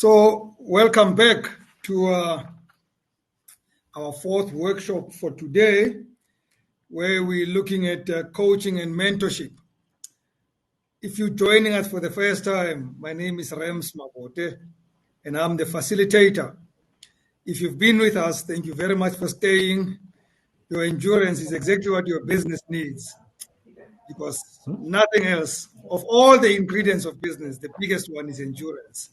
So, welcome back to our fourth workshop for today, where we're looking at coaching and mentorship. If you're joining us for the first time, my name is Rams Mabote, and I'm the facilitator. If you've been with us, thank you very much for staying. Your endurance is exactly what your business needs, because nothing else, of all the ingredients of business, the biggest one is endurance.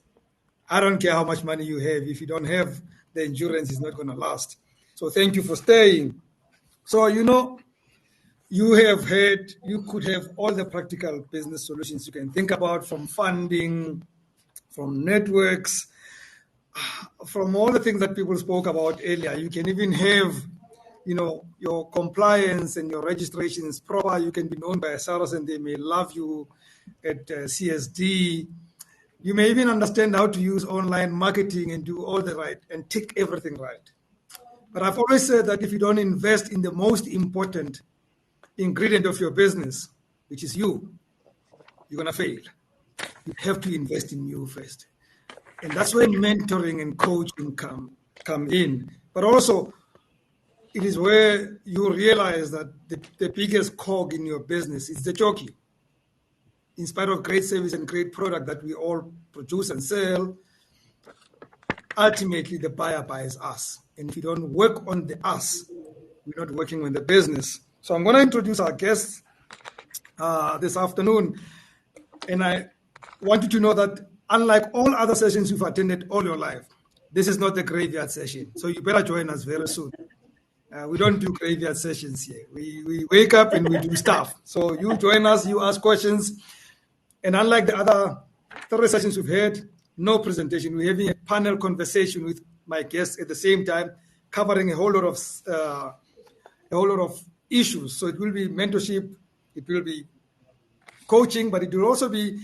I don't care how much money you have. If you don't have the endurance, it's not going to last. So thank you for staying. So, you could have all the practical business solutions you can think about, from funding, from networks, from all the things that people spoke about earlier. You can even have, your compliance and your registrations proper. You can be known by a SARS and they may love you at CSD. You may even understand how to use online marketing and do all the right and tick everything right. But I've always said that if you don't invest in the most important ingredient of your business, which is you, you're going to fail. You have to invest in you first. And that's where mentoring and coaching come in. But also, it is where you realize that the biggest cog in your business is the jockey. In spite of great service and great product that we all produce and sell, ultimately the buyer buys us. And if you don't work on the us, we're not working on the business. So I'm going to introduce our guests this afternoon. And I want you to know that unlike all other sessions you've attended all your life, this is not a graveyard session. So you better join us very soon. We don't do graveyard sessions here. We wake up and we do stuff. So you join us, you ask questions. And unlike the other 3 sessions we've had, no presentation. We're having a panel conversation with my guests at the same time, covering a whole lot of issues. So it will be mentorship, it will be coaching, but it will also be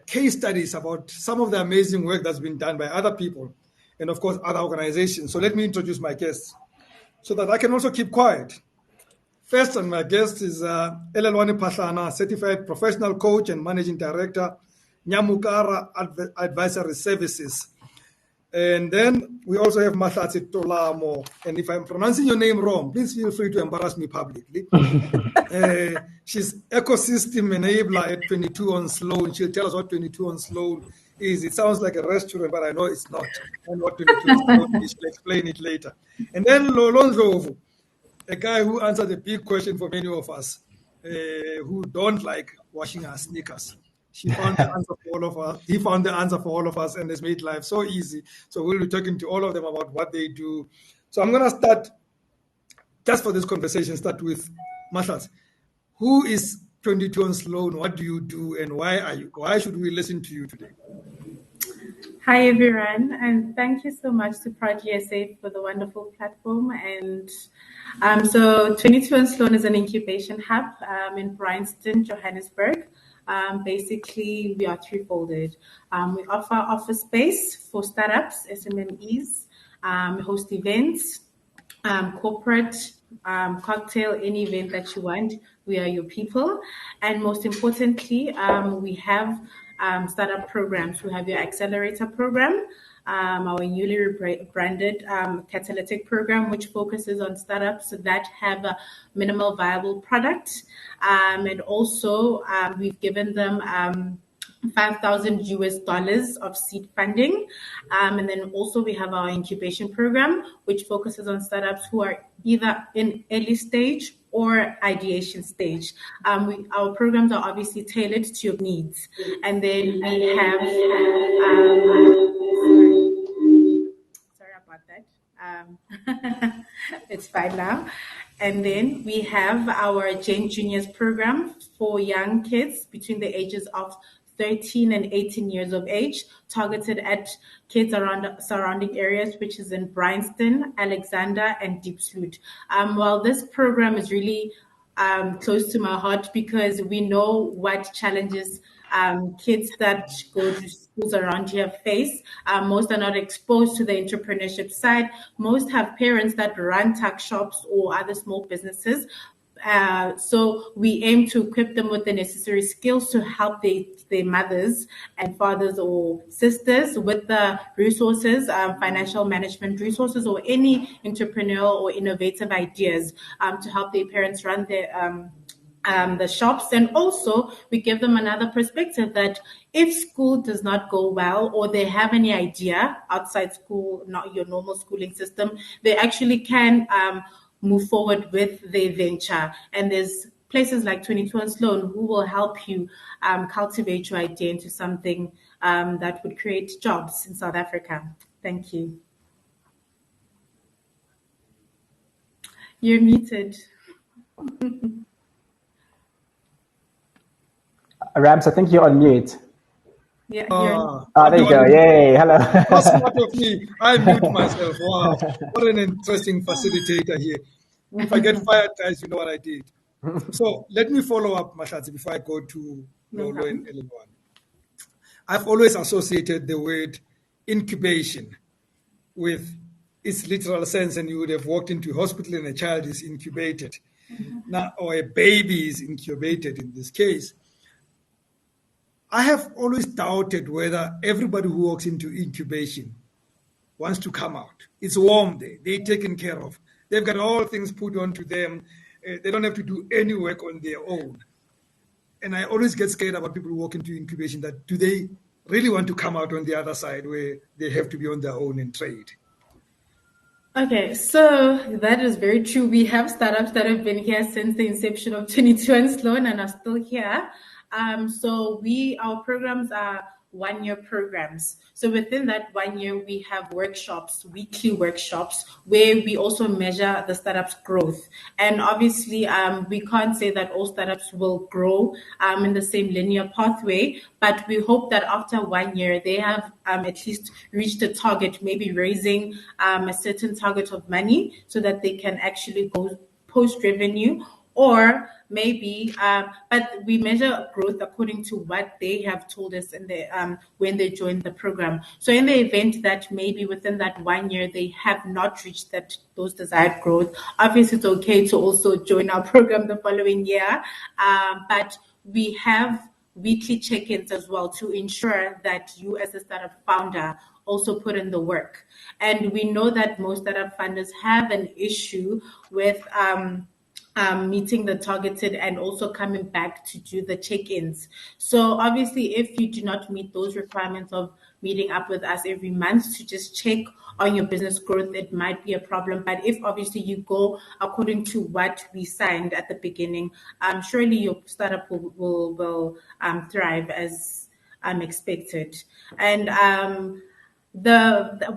case studies about some of the amazing work that's been done by other people and, of course, other organizations. So let me introduce my guests so that I can also keep quiet. First on my guest is Elelwane Pahlana, Certified Professional Coach and Managing Director, Nyamukara Advisory Services. And then we also have Mahlatse Tolamo. And if I'm pronouncing your name wrong, please feel free to embarrass me publicly. She's ecosystem enabler at 22 on Sloane. She'll tell us what 22 on Sloane is. It sounds like a restaurant, but I know it's not. I know what 22 on Sloane is. She'll explain it later. And then Lolo Ndlovu, a guy who answered a big question for many of us who don't like washing our sneakers. She found the answer for all of us. He found the answer for all of us and has made life so easy. So we'll be talking to all of them about what they do. So I'm going to start, just for this conversation, start with Mahlatse. Who is 22 on Sloane? What do you do? And why should we listen to you today? Hi, everyone. And thank you so much to Prod USA for the wonderful platform. And so 22 on Sloane is an incubation hub in Bryanston, Johannesburg. Basically, we are threefolded. We offer office space for startups, SMMEs, host events, corporate, cocktail, any event that you want. We are your people. And most importantly, we have startup programs. We have your accelerator program, our newly branded catalytic program, which focuses on startups that have a minimal viable product. And also, we've given them $5,000 of seed funding. And then also we have our incubation program, which focuses on startups who are either in early stage or ideation stage. Our programs are obviously tailored to your needs. And then we have, sorry about that. It's fine now. And then we have our Gen Juniors program for young kids between the ages of 13 and 18 years of age, targeted at kids around surrounding areas, which is in Bryanston, Alexander, and Diepsloot. Well, this program is really close to my heart because we know what challenges kids that go to schools around here face. Most are not exposed to the entrepreneurship side. Most have parents that run tuck shops or other small businesses. So we aim to equip them with the necessary skills to help their mothers and fathers or sisters with the resources, financial management resources, or any entrepreneurial or innovative ideas to help their parents run the shops. And also we give them another perspective that if school does not go well or they have any idea outside school, not your normal schooling system, they actually can move forward with their venture. And there's places like 22 and Sloane who will help you cultivate your idea into something that would create jobs in South Africa. Thank you. You're muted. Rams, I think you're on mute. Yeah, there you go. Yay, hello. How smart of me. I mute myself. Wow. What an interesting facilitator here. If I get fired, guys, you know what I did. So let me follow up, Mahlatse, before I go to Lolo and Elelwane. I've always associated the word incubation with its literal sense, and you would have walked into a hospital and a child is incubated. Now, or a baby is incubated in this case. I have always doubted whether everybody who walks into incubation wants to come out. It's warm there. They're taken care of. They've got all things put onto them. They don't have to do any work on their own. And I always get scared about people who walk into incubation, that do they really want to come out on the other side where they have to be on their own and trade? Okay, so that is very true. We have startups that have been here since the inception of 22 and Sloane and are still here. So our programs are 1-year programs. So within that 1 year, we have workshops, weekly workshops, where we also measure the startup's growth. And obviously, we can't say that all startups will grow in the same linear pathway, but we hope that after 1 year, they have at least reached a target, maybe raising a certain target of money so that they can actually go post revenue. Or maybe, but we measure growth according to what they have told us in the when they joined the program. So in the event that maybe within that 1 year they have not reached those desired growth, obviously it's okay to also join our program the following year. But we have weekly check-ins as well to ensure that you as a startup founder also put in the work. And we know that most startup funders have an issue with meeting the targeted and also coming back to do the check-ins. So obviously, if you do not meet those requirements of meeting up with us every month to just check on your business growth, it might be a problem. But if obviously you go according to what we signed at the beginning, surely your startup will thrive as expected. And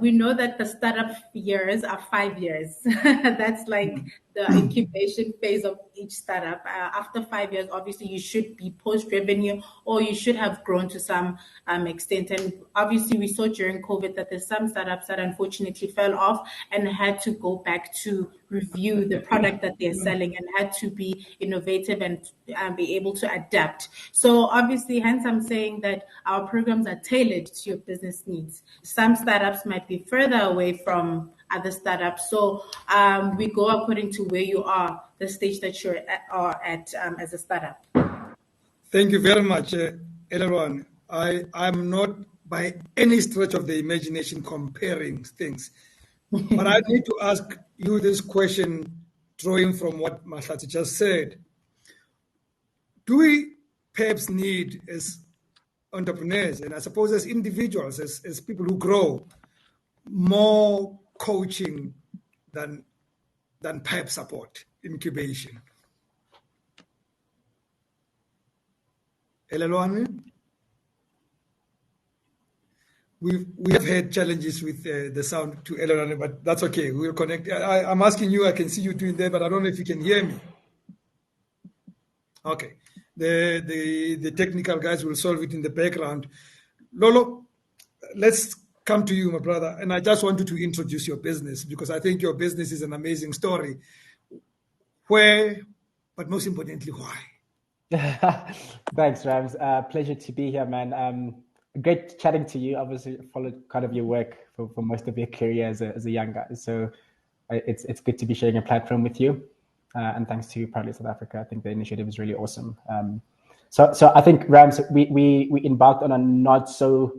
we know that the startup years are 5 years. That's like the incubation phase of each startup. After 5 years, obviously you should be post revenue, or you should have grown to some extent. And obviously we saw during COVID that there's some startups that unfortunately fell off and had to go back to review the product that they're selling and had to be innovative and be able to adapt. So obviously, hence I'm saying that our programs are tailored to your business needs. Some startups might be further away from other startups. So we go according to where you are, the stage that you're at as a startup. Thank you very much, Elelwane. I'm not by any stretch of the imagination comparing things. But I need to ask you this question, drawing from what Mahlatse just said. Do we perhaps need, as entrepreneurs, and I suppose as individuals, as people who grow, more coaching than perhaps support, incubation? Elelwane? We have had challenges with the sound to Elelwane, but that's okay. We'll connect. I'm asking you. I can see you doing that, but I don't know if you can hear me. Okay. The technical guys will solve it in the background. Lolo, let's come to you, my brother. And I just wanted to introduce your business because I think your business is an amazing story. Where, but most importantly, why? Thanks, Rams. Pleasure to be here, man. Great chatting to you. Obviously, followed kind of your work for most of your career as a young guy. So it's good to be sharing a platform with you. and thanks to Proudly South Africa. I think the initiative is really awesome. So I think, Rams, we embarked on a not so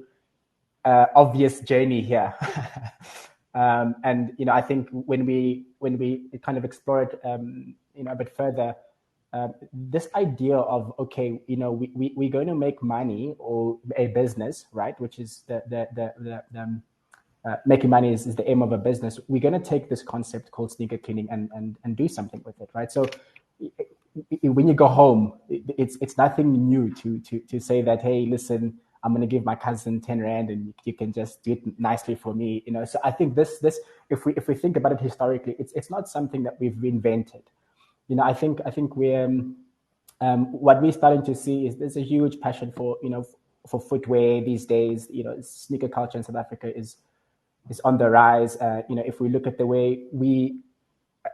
obvious journey here. And I think when we kind of explore it a bit further, this idea of, okay, we're going to make money, or a business, right, which is making money is the aim of a business. We're going to take this concept called sneaker cleaning and do something with it, right? So when you go home, it's nothing new to say that, hey, listen, I'm going to give my cousin 10 rand and you can just do it nicely for me. So I think this if we think about it historically, it's not something that we've invented. I think we're what we're starting to see is there's a huge passion for for footwear these days. Sneaker culture in South Africa is on the rise. If we look at the way we,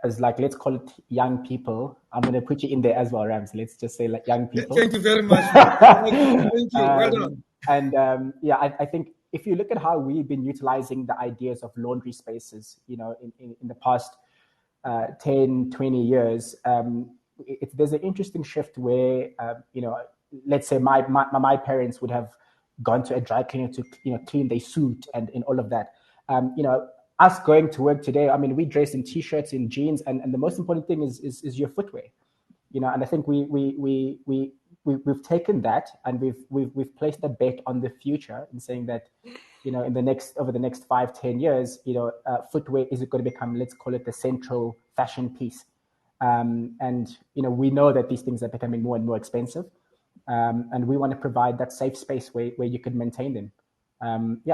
as let's call it young people, I'm going to put you in there as well, Rams. Let's just say young people. Thank you very much. Thank you. Well done. And I think if you look at how we've been utilizing the ideas of laundry spaces, in the past 10, 20 years, there's an interesting shift where, let's say my parents would have gone to a dry cleaner to clean their suit and all of that. Us going to work today, I mean, we dress in t-shirts, in jeans, and the most important thing is your footwear. And I think we've taken that and we've placed a bet on the future in saying that, over the next 5-10 years, footwear is going to become, let's call it, the central fashion piece. And we know that these things are becoming more and more expensive, and we want to provide that safe space where you can maintain them.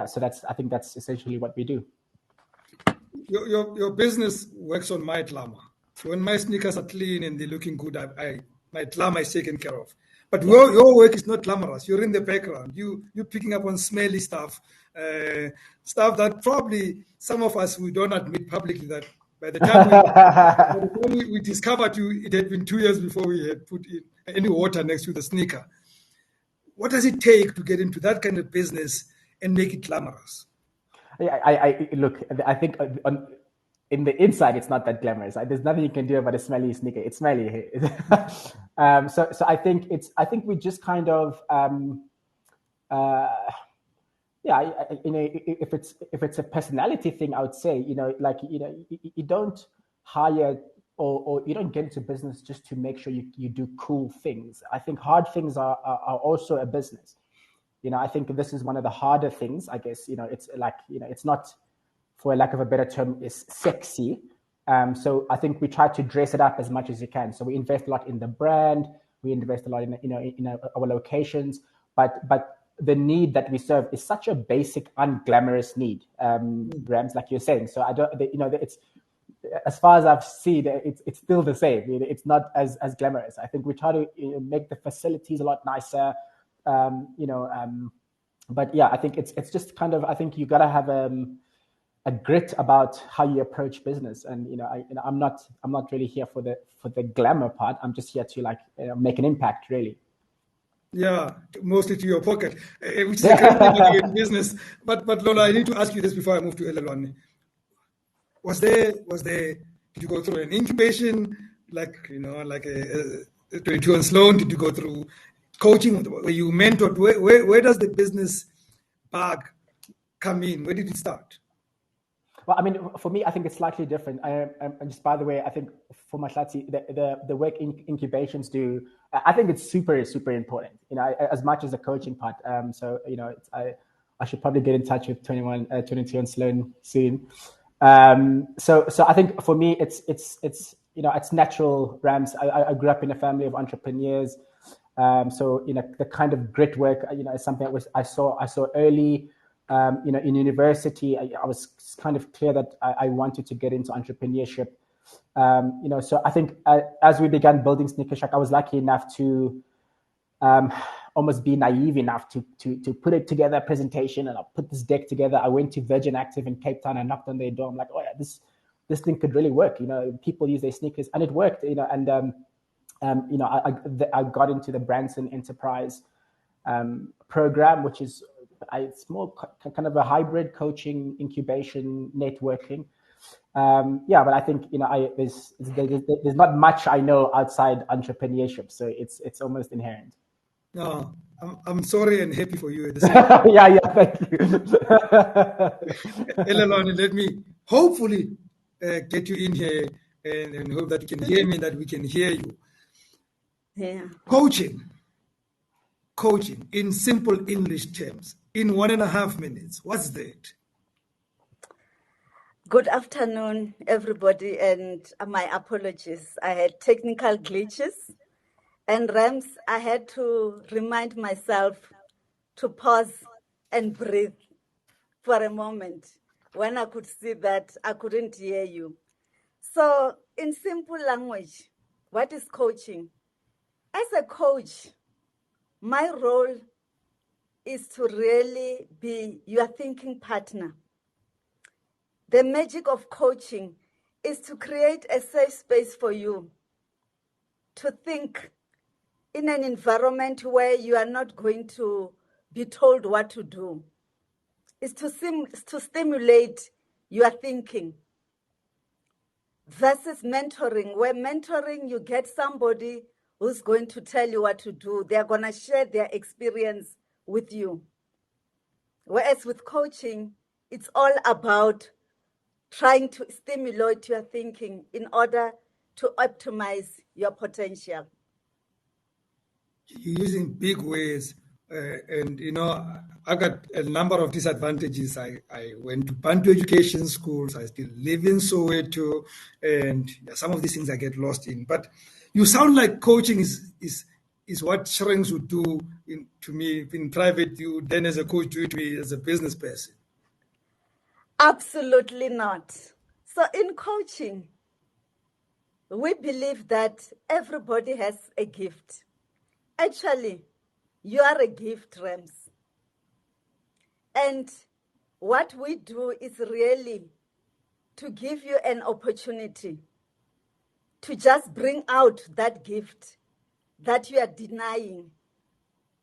So I think that's essentially what we do. Your business works on my glamour. When my sneakers are clean and they're looking good, my glamour is taken care of. But your work is not glamorous. You're in the background. You're picking up on smelly stuff, stuff that probably some of us, we don't admit publicly that by the time we discovered you, it had been 2 years before we had put in any water next to the sneaker. What does it take to get into that kind of business and make it glamorous? I look, I think in the inside, it's not that glamorous. There's nothing you can do about a smelly sneaker. It's smelly. So I think we just kind of, if it's a personality thing, I would say, you don't hire or you don't get into business just to make sure you do cool things. I think hard things are also a business. I think this is one of the harder things, I guess. It's it's not, for a lack of a better term, is sexy. So I think we try to dress it up as much as you can. So we invest a lot in the brand. We invest a lot in our locations. But the need that we serve is such a basic, unglamorous need, Rams, like you're saying. So I don't, it's, as far as I've seen, it's still the same. It's not as glamorous. I think we try to make the facilities a lot nicer. But yeah, I think it's just kind of, I think you got to have a grit about how you approach business. And I'm not really here for the glamour part. I'm just here to make an impact, really. Yeah, mostly to your pocket, which is a great thing in business. But Lolo, I need to ask you this before I move to Elelwane. Did you go through an incubation, like a 22 on Sloane? Did you go through coaching where you mentored? Where does the business bug come in? Where did it start? Well, I mean, for me, I think it's slightly different. And just by the way, I think for Mahlatse, the work incubations do, I think it's super, super important, as much as the coaching part. So, I should probably get in touch with 22 on Sloane soon. So I think for me, it's natural, Rams. I grew up in a family of entrepreneurs. So, the kind of grit work, is something that I saw early. In university, I was kind of clear that I wanted to get into entrepreneurship. So I think as we began building Sneaker Shack, I was lucky enough to almost be naive enough to put it together, a presentation, and I'll put this deck together. I went to Virgin Active in Cape Town. I knocked on their door. I'm like, oh yeah, this thing could really work. People use their sneakers, and it worked. And I got into the Branson Enterprise program, which is it's more kind of a hybrid coaching, incubation, networking. But I think there's not much I know outside entrepreneurship, so it's almost inherent. No, I'm sorry and happy for you at the same time. Yeah, thank you. Elelwane, let me hopefully get you in here and hope that you can hear me and that we can hear you. Yeah. Coaching in simple English terms, in 1.5 minutes. What's that? Good afternoon, everybody, and my apologies. I had technical glitches, and Rams, I had to remind myself to pause and breathe for a moment when I could see that I couldn't hear you. So, in simple language, what is coaching? As a coach, my role is to really be your thinking partner. The magic of coaching is to create a safe space for you to think in an environment where you are not going to be told what to do. It's to stimulate your thinking. Versus mentoring, where mentoring, you get somebody who's going to tell you what to do. They're going to share their experience with you. Whereas with coaching, it's all about trying to stimulate your thinking in order to optimize your potential. You're using big words, and I got a number of disadvantages. I went to Bantu education schools. I still live in Soweto, and some of these things I get lost in. But you sound like coaching is what shrinks would do to me in private. You then, as a coach, do it to me as a business person. Absolutely not. So in coaching, we believe that everybody has a gift. Actually, you are a gift, Rams. And what we do is really to give you an opportunity to just bring out that gift that you are denying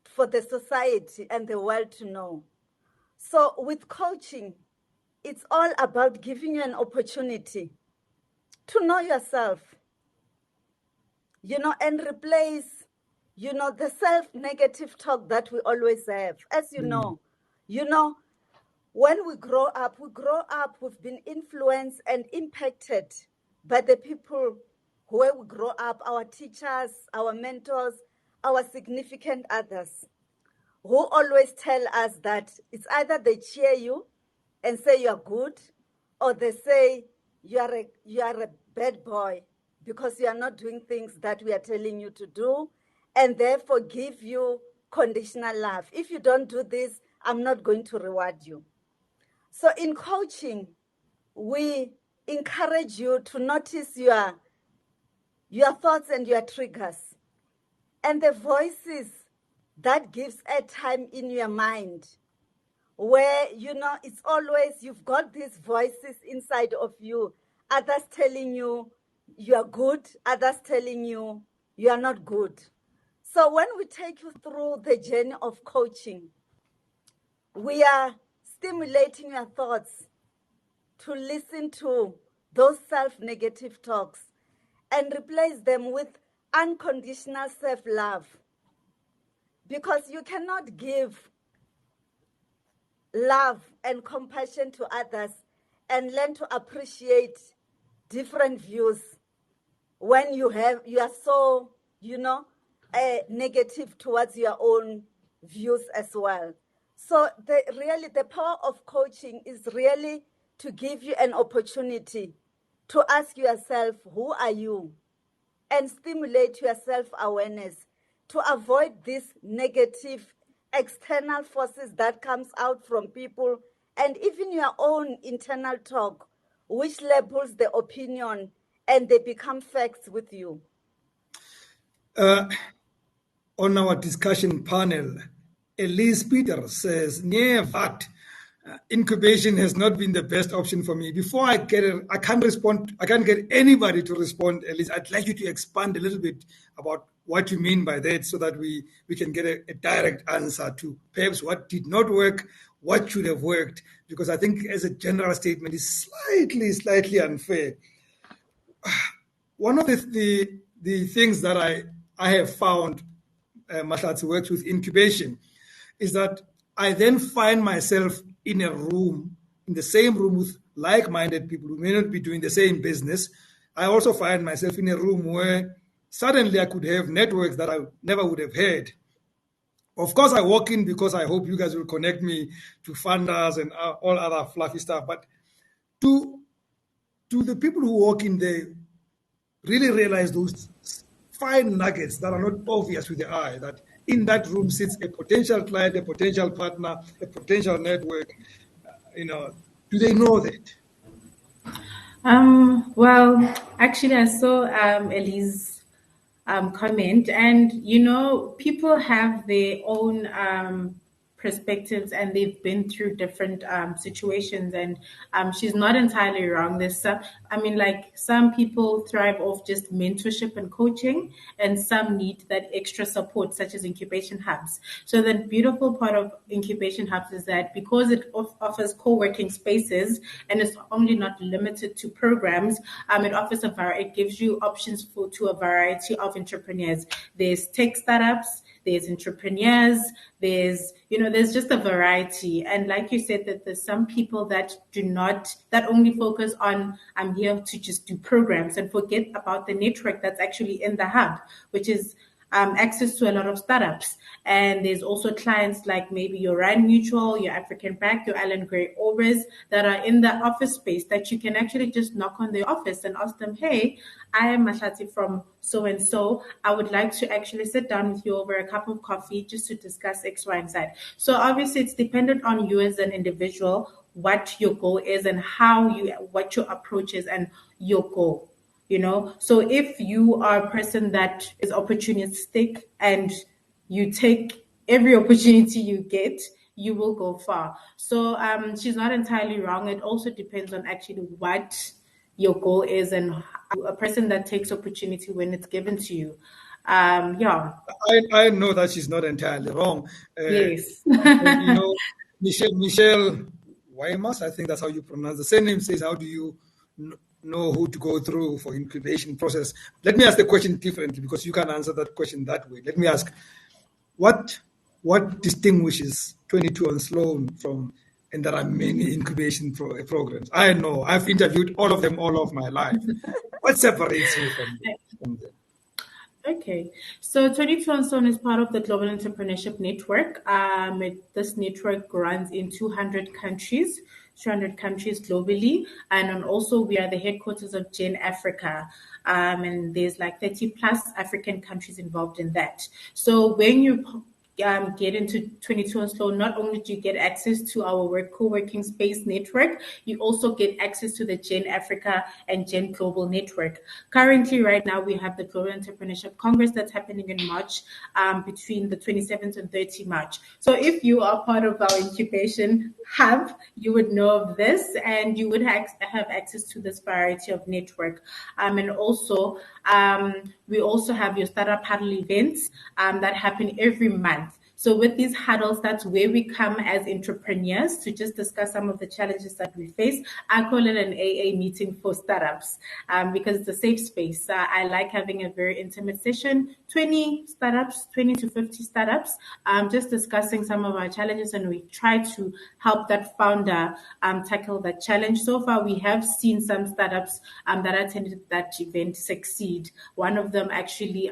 for the society and the world to know. So with coaching, it's all about giving you an opportunity to know yourself, and replace, the self-negative talk that we always have. As you know, when we grow up, we've been influenced and impacted by the people where we grow up, our teachers, our mentors, our significant others, who always tell us that it's either they cheer you and say you're good, or they say you are a bad boy because you are not doing things that we are telling you to do, and therefore give you conditional love. If you don't do this, I'm not going to reward you. So in coaching, we encourage you to notice your thoughts and your triggers, and the voices that gives airtime in your mind, where, it's always, you've got these voices inside of you, others telling you are good, others telling you are not good. So when we take you through the journey of coaching, we are stimulating your thoughts to listen to those self-negative talks and replace them with unconditional self-love. Because you cannot give love and compassion to others and learn to appreciate different views when you are so, negative towards your own views as well. So the power of coaching is really to give you an opportunity to ask yourself, who are you? And stimulate your self-awareness to avoid these negative external forces that comes out from people, and even your own internal talk, which labels the opinion and they become facts with you. On our discussion panel, Elise Peters says, "Nevat, incubation has not been the best option for me." Before I get it, I can't respond. I can't get anybody to respond. Elise, I'd like you to expand a little bit about what you mean by that, so that we can get a direct answer to perhaps what did not work, what should have worked, because I think as a general statement is slightly unfair. One of the things that I have found, Mahlatse works with incubation, is that I then find myself in a room, in the same room with like-minded people who may not be doing the same business. I also find myself in a room where suddenly I could have networks that I never would have had. Of course, I walk in because I hope you guys will connect me to funders and all other fluffy stuff. But to the people who walk in there, really realize those fine nuggets that are not obvious with the eye, that in that room sits a potential client, a potential partner, a potential network. Do they know that? Well, actually, I saw Elise comment, and people have their own perspectives, and they've been through different situations, and she's not entirely wrong. There's some people thrive off just mentorship and coaching, and some need that extra support, such as incubation hubs. So the beautiful part of incubation hubs is that because it offers co-working spaces, and it's only not limited to programs, it offers it gives you options to a variety of entrepreneurs. There's tech startups, there's entrepreneurs, there's just a variety. And like you said, that there's some people that only focus on, I'm here to just do programs, and forget about the network that's actually in the hub, which is access to a lot of startups. And there's also clients like maybe your Rand Mutual, your African Bank, your Allen Gray Orbis that are in the office space that you can actually just knock on their office and ask them, hey, I am Mahlatse from so-and-so. I would like to actually sit down with you over a cup of coffee just to discuss X, Y, and Z. So obviously it's dependent on you as an individual, what your goal is and what your approach is and your goal. So if you are a person that is opportunistic and you take every opportunity you get, you will go far. So she's not entirely wrong. It also depends on actually what your goal is, and a person that takes opportunity when it's given to you. Yeah. I know that she's not entirely wrong. Yes. Michelle Wymas, I think that's how you pronounce the surname, says, how do you know who to go through for incubation process? Let me ask the question differently, because you can answer that question that way. Let me ask, what distinguishes 22 on Sloane from, and there are many incubation programs. I know, I've interviewed all of them all of my life. What separates you from them? Okay, so 22 on Sloane is part of the Global Entrepreneurship Network. This network runs in 200 countries globally, and also we are the headquarters of Gen Africa, and there's like 30 plus African countries involved in that. So when you get into 22 on Sloane, not only do you get access to our co-working space network, you also get access to the Gen Africa and Gen Global network. Currently, right now, we have the Global Entrepreneurship Congress that's happening in March, between the 27th and 30th March. So if you are part of our incubation hub, you would know of this, and you would have access to this variety of network. And also, we also have your startup huddle events that happen every month. So with these huddles, that's where we come as entrepreneurs to just discuss some of the challenges that we face. I call it an AA meeting for startups, because it's a safe space. I like having a very intimate session, 20 to 50 startups, just discussing some of our challenges, and we try to help that founder tackle that challenge. So far, we have seen some startups that attended that event succeed. One of them actually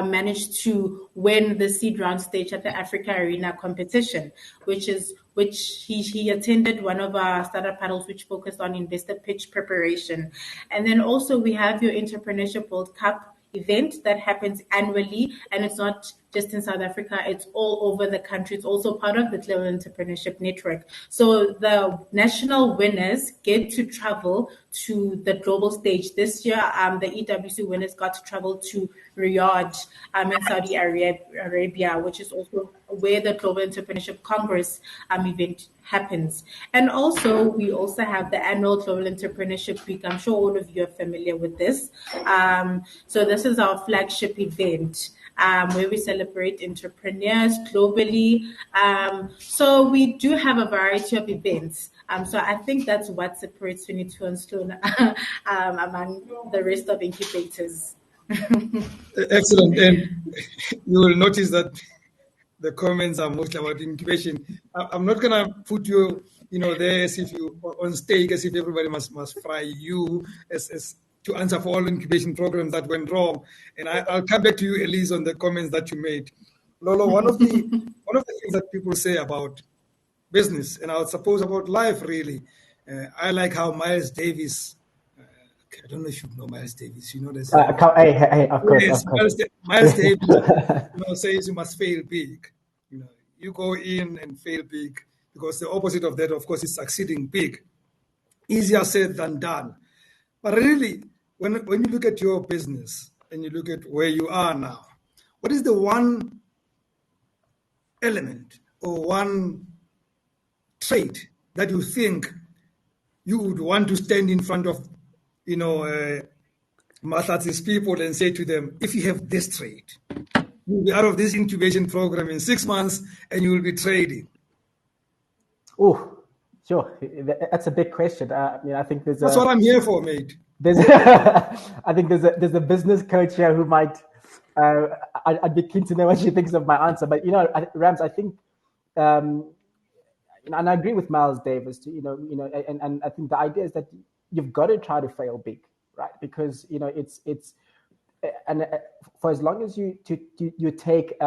managed to win the seed round stage at the Africa Arena competition, which he attended one of our startup panels, which focused on investor pitch preparation. And then also we have your Entrepreneurship World Cup event that happens annually, and it's not just in South Africa, it's all over the country. It's also part of the Global Entrepreneurship Network. So the national winners get to travel to the global stage. This year, the EWC winners got to travel to Riyadh in Saudi Arabia, which is also where the Global Entrepreneurship Congress event happens. And also, we also have the annual Global Entrepreneurship Week. I'm sure all of you are familiar with this. So this is our flagship event, where we celebrate celebrate entrepreneurs globally. So we do have a variety of events. So I think that's what separates 22 and Sloane among the rest of incubators. Excellent. And you will notice that the comments are mostly about incubation. I'm not going to put you, there as if you on stake, as if everybody must fry you as to answer for all incubation programs that went wrong. And I'll come back to you, Elise, on the comments that you made. Lolo, one of the things that people say about business, and I suppose about life, really, I like how Miles Davis. I don't know if you know Miles Davis. You know this. Hey, of course, Yes, of course. Miles Davis, says you must fail big. You go in and fail big, because the opposite of that, of course, is succeeding big. Easier said than done. But really, when you look at your business and you look at where you are now, what is the one element or one trait that you think you would want to stand in front of, Mahlatse's people and say to them, if you have this trait, you'll be out of this incubation program in 6 months and you will be trading? Oh, sure. That's a big question. I think that's what I'm here for, mate. I think there's a business coach here who might. I'd be keen to know what she thinks of my answer. But Rams, I think, and I agree with Miles Davis too. And I think the idea is that you've got to try to fail big, right? Because it's and for as long as you take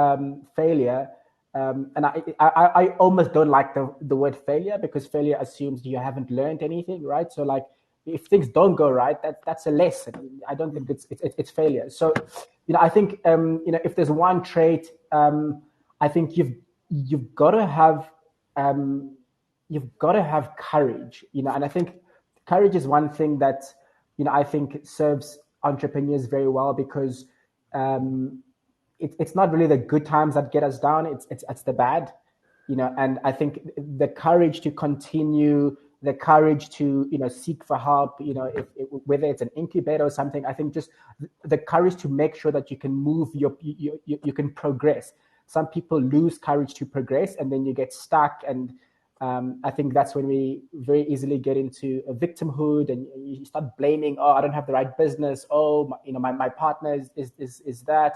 failure. And I almost don't like the word failure, because failure assumes you haven't learned anything, right? So like, if things don't go right, that's a lesson. I don't think it's failure. So, I think if there's one trait, I think you've got to have courage, and I think courage is one thing that I think serves entrepreneurs very well, because it's not really the good times that get us down. It's the bad, and I think the courage to continue, the courage to, seek for help, whether it's an incubator or something, I think just the courage to make sure that you can move you can progress. Some people lose courage to progress, and then you get stuck. And I think that's when we very easily get into a victimhood, and you start blaming, I don't have the right business. My partner is that.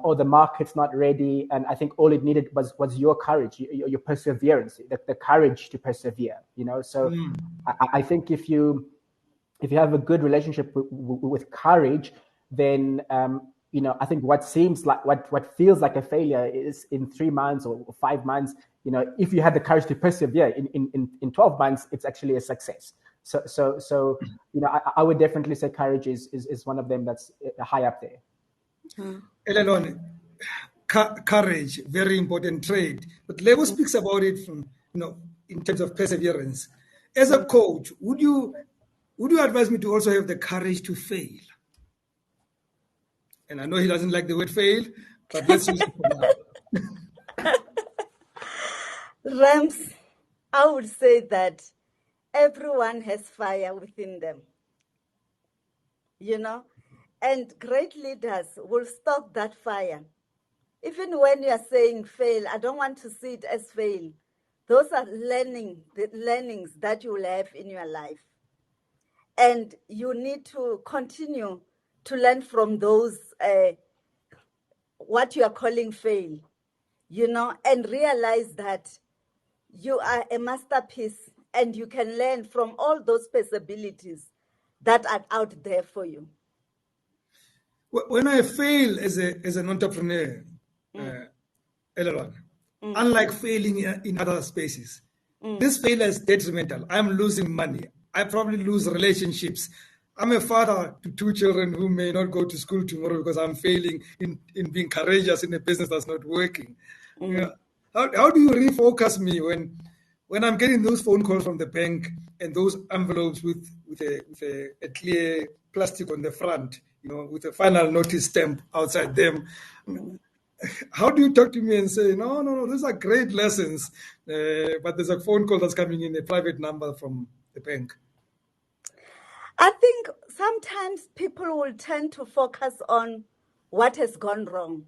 Or the market's not ready. And I think all it needed was your courage, your perseverance, the courage to persevere. So I think if you have a good relationship with courage, then I think what seems like what feels like a failure is in 3 months or 5 months. If you have the courage to persevere in 12 months, it's actually a success. So I would definitely say courage is one of them that's high up there. Elelwane, courage, very important trait. But Lebo speaks about it from, in terms of perseverance. As a coach, would you advise me to also have the courage to fail? And I know he doesn't like the word fail, but let's use it for now. Rams, I would say that everyone has fire within them, and great leaders will stoke that fire. Even when you are saying fail, I don't want to see it as fail. Those are the learnings that you will have in your life. And you need to continue to learn from those, what you are calling fail, and realize that you are a masterpiece, and you can learn from all those possibilities that are out there for you. When I fail as an entrepreneur, Elelwane, unlike failing in other spaces, this failure is detrimental. I'm losing money. I probably lose relationships. I'm a father to 2 children who may not go to school tomorrow because I'm failing in being courageous in a business that's not working. How do you refocus me when I'm getting those phone calls from the bank and those envelopes with a clear plastic on the front, with a final notice stamp outside them? How do you talk to me and say, no, these are great lessons, but there's a phone call that's coming in, a private number from the bank? I think sometimes people will tend to focus on what has gone wrong.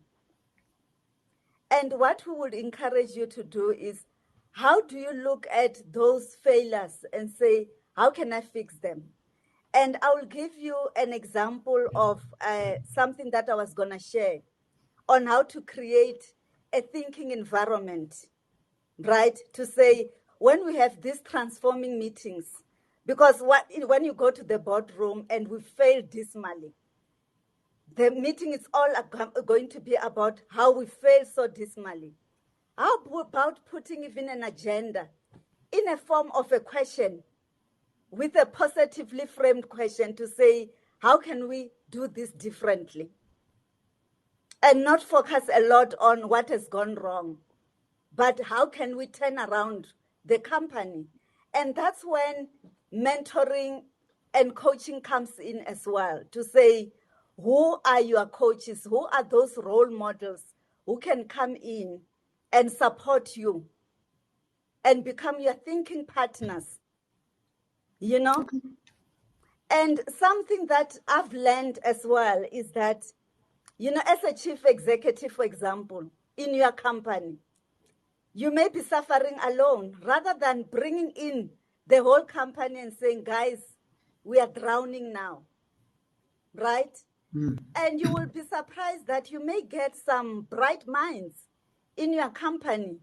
And what we would encourage you to do is, how do you look at those failures and say, how can I fix them? And I will give you an example of something that I was going to share on how to create a thinking environment, right? To say, when we have these transforming meetings, because when you go to the boardroom and we fail dismally, the meeting is all going to be about how we fail so dismally. How about putting even an agenda in a form of a question, with a positively framed question, to say, how can we do this differently? And not focus a lot on what has gone wrong, but how can we turn around the company? And that's when mentoring and coaching comes in as well, to say, who are your coaches? Who are those role models who can come in and support you and become your thinking partners, you know? Okay. And something that I've learned as well is that, you know, as a chief executive, for example, in your company, you may be suffering alone, rather than bringing in the whole company and saying, guys, we are drowning now, right? And you will be surprised that you may get some bright minds in your company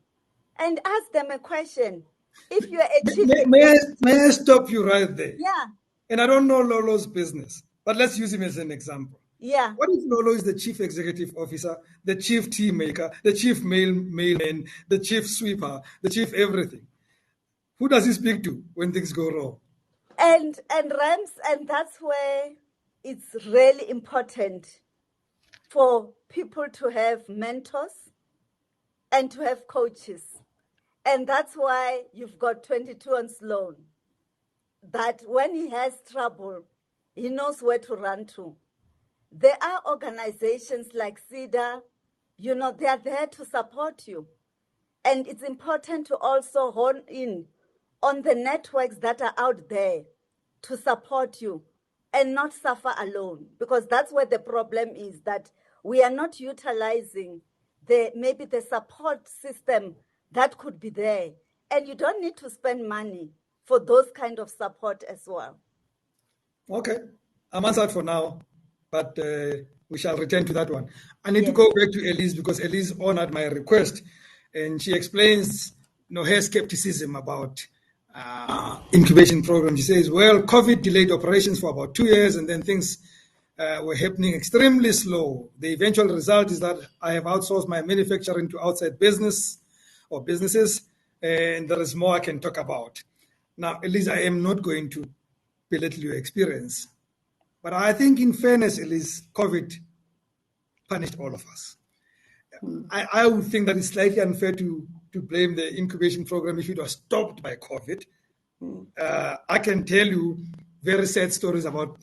and ask them a question. If you're a chief may I stop you right there? Yeah. And I don't know Lolo's business, but let's use him as an example. Yeah. What if Lolo is the chief executive officer, the chief tea maker, the chief mailman, the chief sweeper, the chief everything? Who does he speak to when things go wrong? And Rams, and that's where it's really important for people to have mentors and to have coaches. And that's why you've got 22 on Sloane, that when he has trouble, he knows where to run to. There are organizations like CEDA, you know, they are there to support you. And it's important to also hone in on the networks that are out there to support you and not suffer alone, because that's where the problem is, that we are not utilizing maybe the support system that could be there. And you don't need to spend money for those kind of support as well. Okay, I'm answered for now, but we shall return to that one. I need to go back to Elise, because Elise honored my request, and she explains, you know, her skepticism about incubation program. She says, well, COVID delayed operations for about 2 years, and then things were happening extremely slow. The eventual result is that I have outsourced my manufacturing to outside businesses, and there is more I can talk about. Now, Elise, I am not going to belittle your experience, but I think, in fairness, Elise, COVID punished all of us. I would think that it's slightly unfair to blame the incubation program if it was stopped by COVID. I can tell you very sad stories about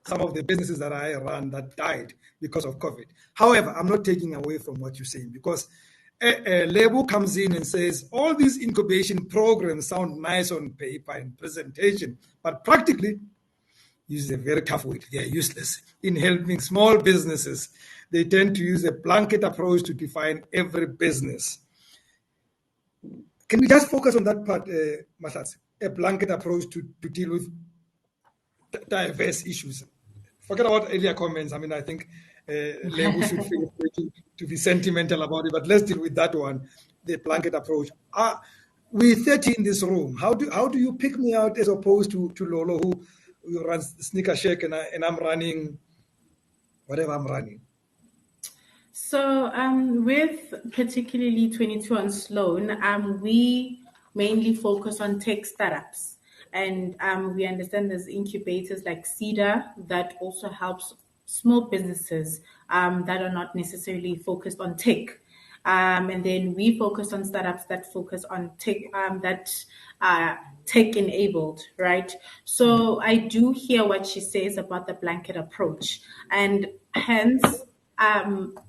some of the businesses that I run that died because of COVID. However, I'm not taking away from what you're saying, because Lebo comes in and says, all these incubation programs sound nice on paper and presentation, but practically, uses a very tough word, they are useless in helping small businesses. They tend to use a blanket approach to define every business. Can we just focus on that part, Mahlatse? A blanket approach to deal with diverse issues. Forget about earlier comments. I mean, I think Lebo should feel free to be sentimental about it, but let's deal with that one, the blanket approach. We're 30 in this room. How do you pick me out as opposed to Lolo, who runs Sneaker Shack, and I'm running whatever I'm running? So with particularly 22 on Sloane, we mainly focus on tech startups. And we understand there's incubators like CEDA that also helps small businesses that are not necessarily focused on tech. And then we focus on startups that focus on tech, that are tech enabled, right? So I do hear what she says about the blanket approach, and hence,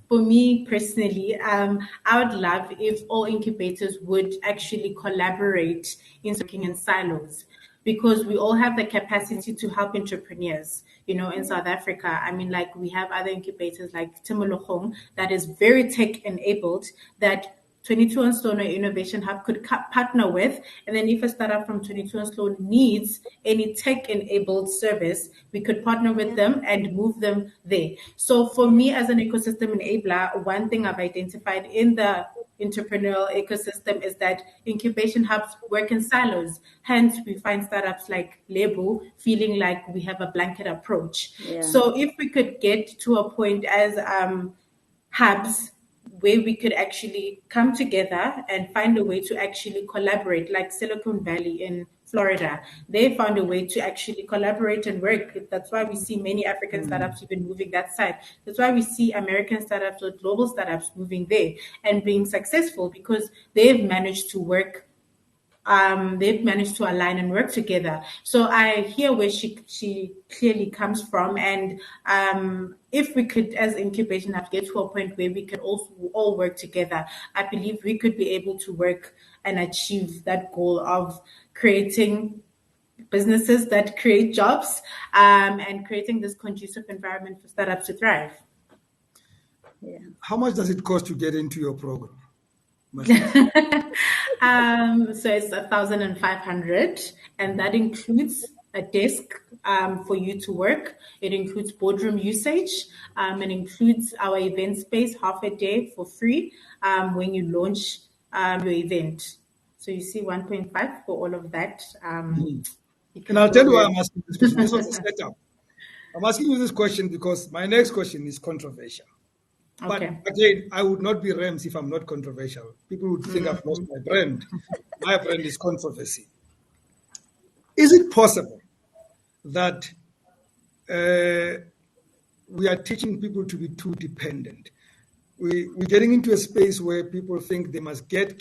for me personally, I would love if all incubators would actually collaborate in working in silos. because we all have the capacity to help entrepreneurs. In South Africa, I mean, like, we have other incubators like Timologong that is very tech enabled, that 22 and Sloane Innovation Hub could partner with. And then if a startup from 22 and Sloane needs any tech-enabled service, we could partner with them and move them there. So for me as an ecosystem enabler, one thing I've identified in the entrepreneurial ecosystem is that incubation hubs work in silos. Hence, we find startups like Lebo feeling like we have a blanket approach. Yeah. So if we could get to a point as hubs where we could actually come together and find a way to actually collaborate, like Silicon Valley in Florida. They found a way to actually collaborate and work. That's why we see many African startups even moving that side. That's why we see American startups or global startups moving there and being successful, because they've managed to work. They've managed to align and work together. So I hear where she clearly comes from, and if we could, as incubation hub, get to a point where we could also all work together, I believe we could be able to work and achieve that goal of creating businesses that create jobs, and creating this conducive environment for startups to thrive. Yeah. How much does it cost to get into your program? So it's 1,500, and that includes a desk for you to work. It includes boardroom usage. It includes our event space, half a day for free when you launch your event. So you see 1.5 for all of that. And I'll tell you why I'm asking this question. This was a setup. I'm asking you this question because my next question is controversial. But again, I would not be Rams if I'm not controversial. People would think I've lost my brand. My brand is controversy. Is it possible that we are teaching people to be too dependent? We're getting into a space where people think they must get.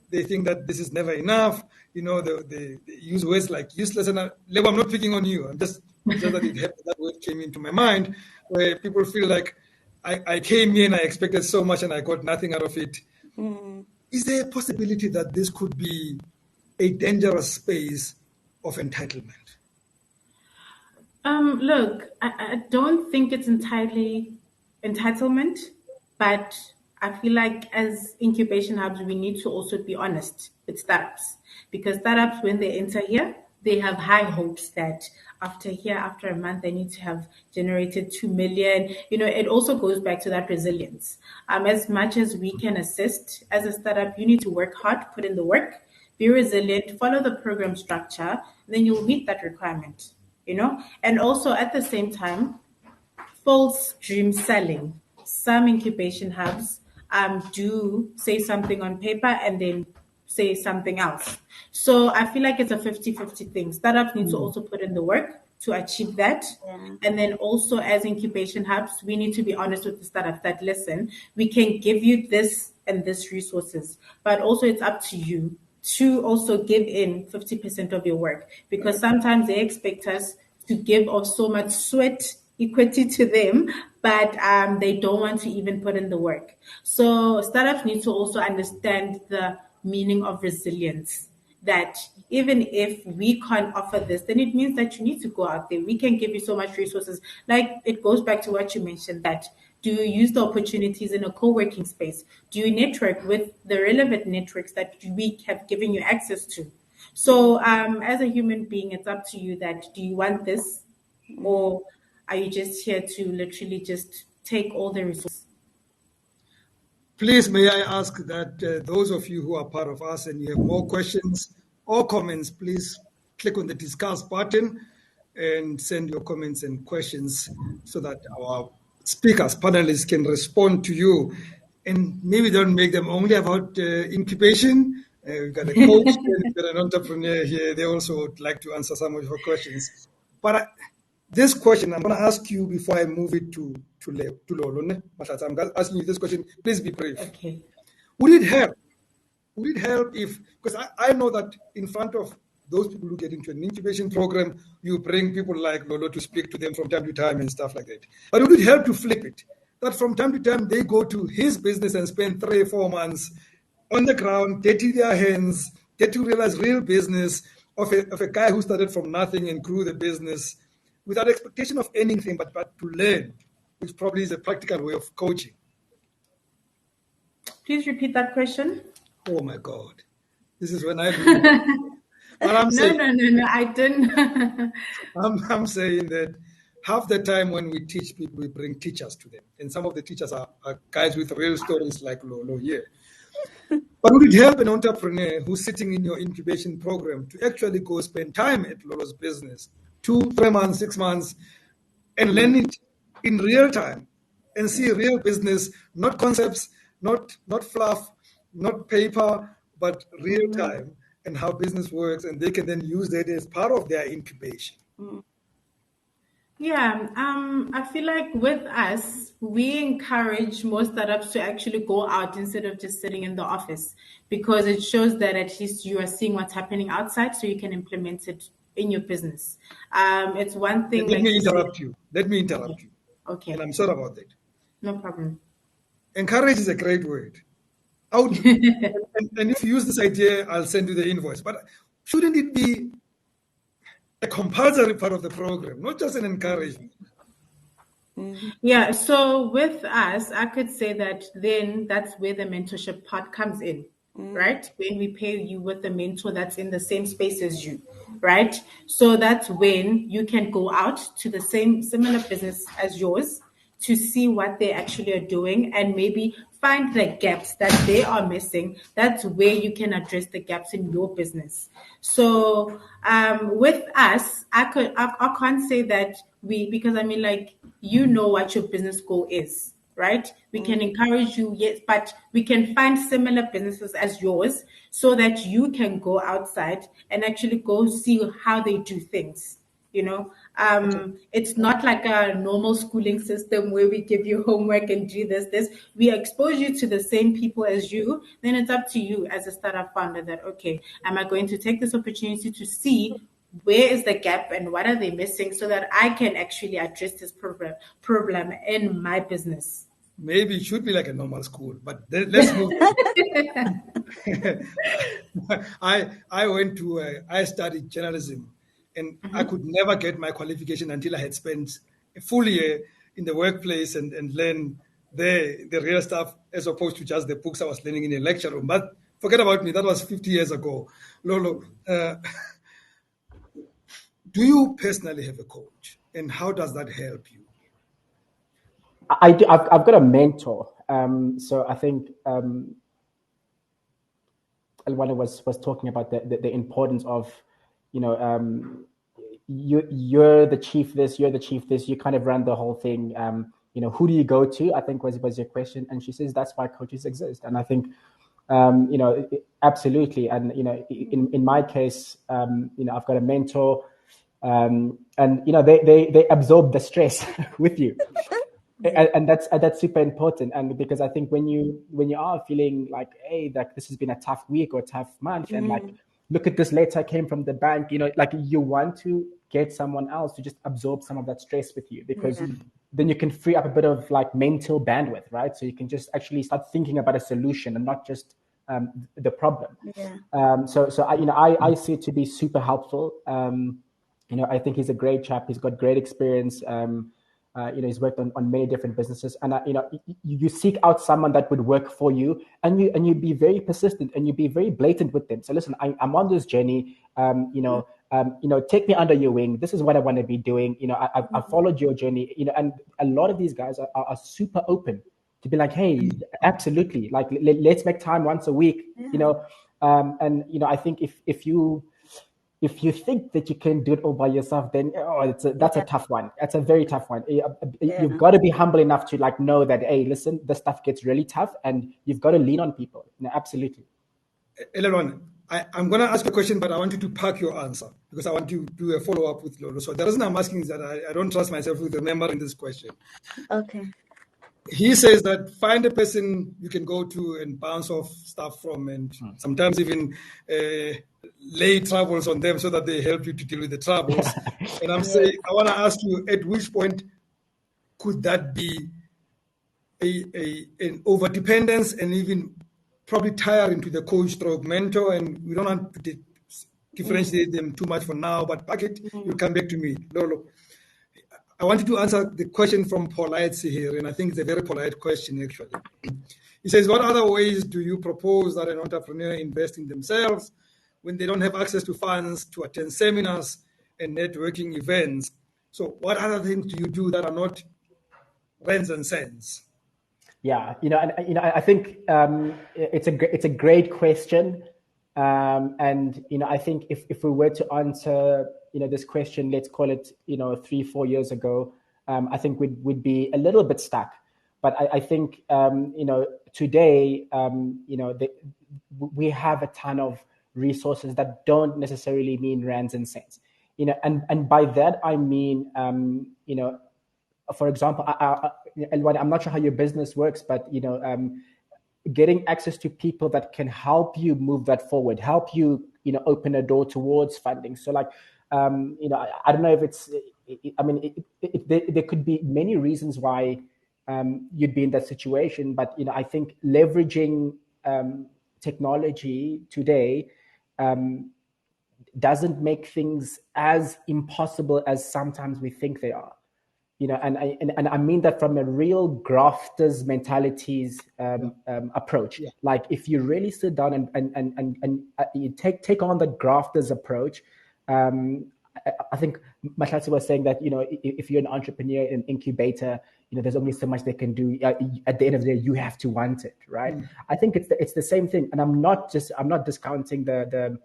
They think that this is never enough. They use words like useless. And Lebo, I'm not picking on you. I'm just that word came into my mind, where people feel like I came in, I expected so much, and I got nothing out of it. Is there a possibility that this could be a dangerous space of entitlement? Look, I don't think it's entirely entitlement, but I feel like as incubation hubs, we need to also be honest with startups, because startups, when they enter here, they have high hopes that after a month, they need to have generated 2 million. It also goes back to that resilience. As much as we can assist as a startup, you need to work hard, put in the work, be resilient, follow the program structure, then you'll meet that requirement, And also at the same time, false dream selling. Some incubation hubs do say something on paper and then say something else. So I feel like it's a 50-50 thing. Startups need to also put in the work to achieve that. Yeah. And then also as incubation hubs, we need to be honest with the startups that, listen, we can give you this and this resources, but also it's up to you to also give in 50% of your work, because sometimes they expect us to give of so much sweat equity to them, but they don't want to even put in the work. So startups need to also understand the meaning of resilience, that even if we can't offer this, then it means that you need to go out there. We can give you so much resources. Like, it goes back to what you mentioned, that do you use the opportunities in a co-working space? Do you network with the relevant networks that we have given you access to? So as a human being, it's up to you that, do you want this, or are you just here to literally just take all the resources? Please, may I ask that those of you who are part of us and you have more questions or comments, please click on the discuss button and send your comments and questions so that our speakers, panelists can respond to you. And maybe don't make them only about incubation. We've got a coach and we've got an entrepreneur here. They also would like to answer some of your questions. But this question, I'm going to ask you before I move it to Lolo. Mahlatse, I'm asking you this question. Please be brief. Okay. Would it help? Would it help if, because I know that in front of those people who get into an incubation program, you bring people like Lolo to speak to them from time to time and stuff like that. But would it help to flip it? That from time to time they go to his business and spend 3 or 4 months on the ground, get to their hands, get to realize real business, of a guy who started from nothing and grew the business without expectation of anything but to learn, which probably is a practical way of coaching. Please repeat that question. Oh my God. This is when I lose. But No, I didn't. I'm saying that half the time when we teach people, we bring teachers to them. And some of the teachers are guys with real stories like Lolo here. But would it help an entrepreneur who's sitting in your incubation program to actually go spend time at Lolo's business, 2, 3 months, 6 months, and learn it in real time and see real business, not concepts, not fluff, not paper, but real time and how business works, and they can then use that as part of their incubation. Yeah, I feel like with us, we encourage more startups to actually go out instead of just sitting in the office, because it shows that at least you are seeing what's happening outside, so you can implement it in your business. It's one thing. Let me interrupt you. Okay. And I'm sorry about that. No problem. Encourage is a great word. And if you use this idea, I'll send you the invoice. But shouldn't it be a compulsory part of the program, not just an encouragement? Yeah, so with us, I could say that then that's where the mentorship part comes in, right? When we pair you with the mentor that's in the same space as you, right? So that's when you can go out to the similar business as yours to see what they actually are doing and maybe find the gaps that they are missing. That's where you can address the gaps in your business. So with us, I can't say that because I mean, like, you know what your business goal is, right? We can encourage you, yes, but we can find similar businesses as yours so that you can go outside and actually go see how they do things. It's not like a normal schooling system where we give you homework and do this. We expose you to the same people as you. Then it's up to you as a startup founder that, okay, am I going to take this opportunity to see where is the gap and what are they missing so that I can actually address this problem in my business? Maybe it should be like a normal school, but let's move on. I studied journalism, and I could never get my qualification until I had spent a full year in the workplace and learn the real stuff as opposed to just the books I was learning in a lecture room. But forget about me, that was 50 years ago. Lolo, do you personally have a coach, and how does that help you? I do. I've got a mentor. So I think Elelwane was talking about the importance of, you're the chief this, you're the chief this, you kind of run the whole thing. Who do you go to? I think was your question, and she says that's why coaches exist. And I think, absolutely. And in my case, I've got a mentor, and they absorb the stress with you. And that's super important, and because I think when you are feeling like, hey, like this has been a tough week or tough month, and like, look at this letter came from the bank, like you want to get someone else to just absorb some of that stress with you, because then you can free up a bit of like mental bandwidth, right? So you can just actually start thinking about a solution and not just the problem. So I see it to be super helpful. I think he's a great chap. He's got great experience. He's worked on many different businesses, and you seek out someone that would work for you, and you be very persistent and you be very blatant with them. So listen, I'm on this journey. Take me under your wing. This is what I want to be doing. I followed your journey. And a lot of these guys are super open to be like, hey, absolutely, like let's make time once a week. I think if you think that you can do it all by yourself, then that's a tough one. That's a very tough one. You've got to be humble enough to like know that, hey, listen, this stuff gets really tough, and you've got to lean on people. Absolutely. Elelwane, I'm going to ask a question, but I want you to pack your answer because I want to do a follow-up with Lolo. So the reason I'm asking is that I don't trust myself with remembering this question. Okay. He says that find a person you can go to and bounce off stuff from, and sometimes even lay troubles on them so that they help you to deal with the troubles. And I'm saying, I want to ask you, at which point could that be an overdependence and even probably tire into the coach stroke mentor? And we don't want to differentiate them too much for now, but Bucket, you'll come back to me. Lolo, I wanted to answer the question from Mahlatse here, and I think it's a very polite question, actually. He says, what other ways do you propose that an entrepreneur invest in themselves when they don't have access to funds to attend seminars and networking events? So what other things do you do that are not rands and cents? Yeah, I think it's a great question, and I think if we were to answer this question, let's call it 3-4 years ago, I think we'd be a little bit stuck. But I think today we have a ton of resources that don't necessarily mean rands and cents, and by that I mean for example, Elelwane, I'm not sure how your business works, but getting access to people that can help you move that forward, help you open a door towards funding. So like I don't know if it's there could be many reasons why you'd be in that situation, but I think leveraging technology today doesn't make things as impossible as sometimes we think they are. And I mean that from a real grafters mentalities approach. Yeah. Like if you really sit down and you take on the grafters approach, I think Mahlatse was saying that if you're an entrepreneur in an incubator, there's only so much they can do. At the end of the day, you have to want it, right? I think it's the same thing, and I'm not discounting the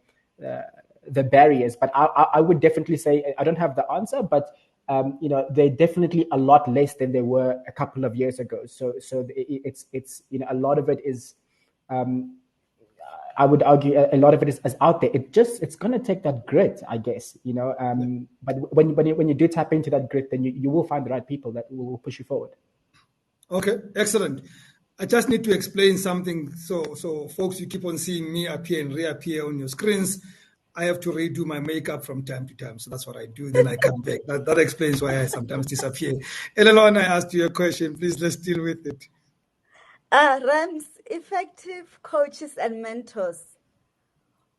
barriers, but I would definitely say I don't have the answer, but they're definitely a lot less than they were a couple of years ago. So it's a lot of it is, I would argue a lot of it is out there. It's going to take that grit, I guess, but when you do tap into that grit, then you will find the right people that will push you forward. Okay, excellent. I just need to explain something. So folks, you keep on seeing me appear and reappear on your screens. I have to redo my makeup from time to time. So that's what I do. Then I come back. That explains why I sometimes disappear. Elelwane, I asked you a question. Please, let's deal with it. Rams, effective coaches and mentors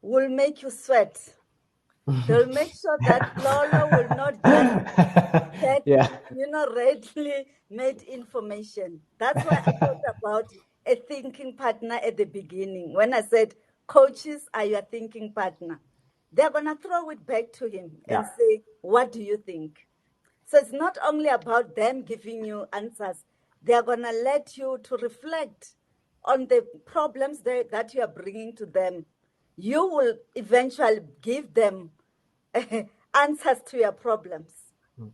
will make you sweat. They'll make sure that Lolo will not just get, readily made information. That's why I talked about a thinking partner at the beginning. When I said coaches are your thinking partner, they're going to throw it back to him and say, what do you think? So it's not only about them giving you answers. They're going to let you to reflect on the problems that you are bringing to them. You will eventually give them answers to your problems.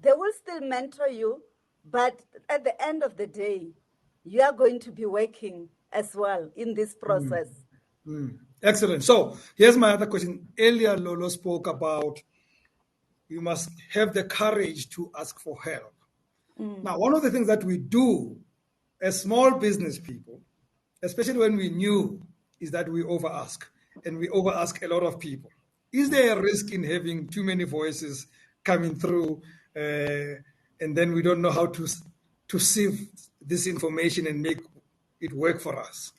They will still mentor you, but at the end of the day, you are going to be working as well in this process. Excellent. So here's my other question. Earlier, Lolo spoke about you must have the courage to ask for help. Now, one of the things that we do as small business people, especially when we're new, is that we over-ask, and we over-ask a lot of people. Is there a risk in having too many voices coming through, and then we don't know how to sieve this information and make it work for us?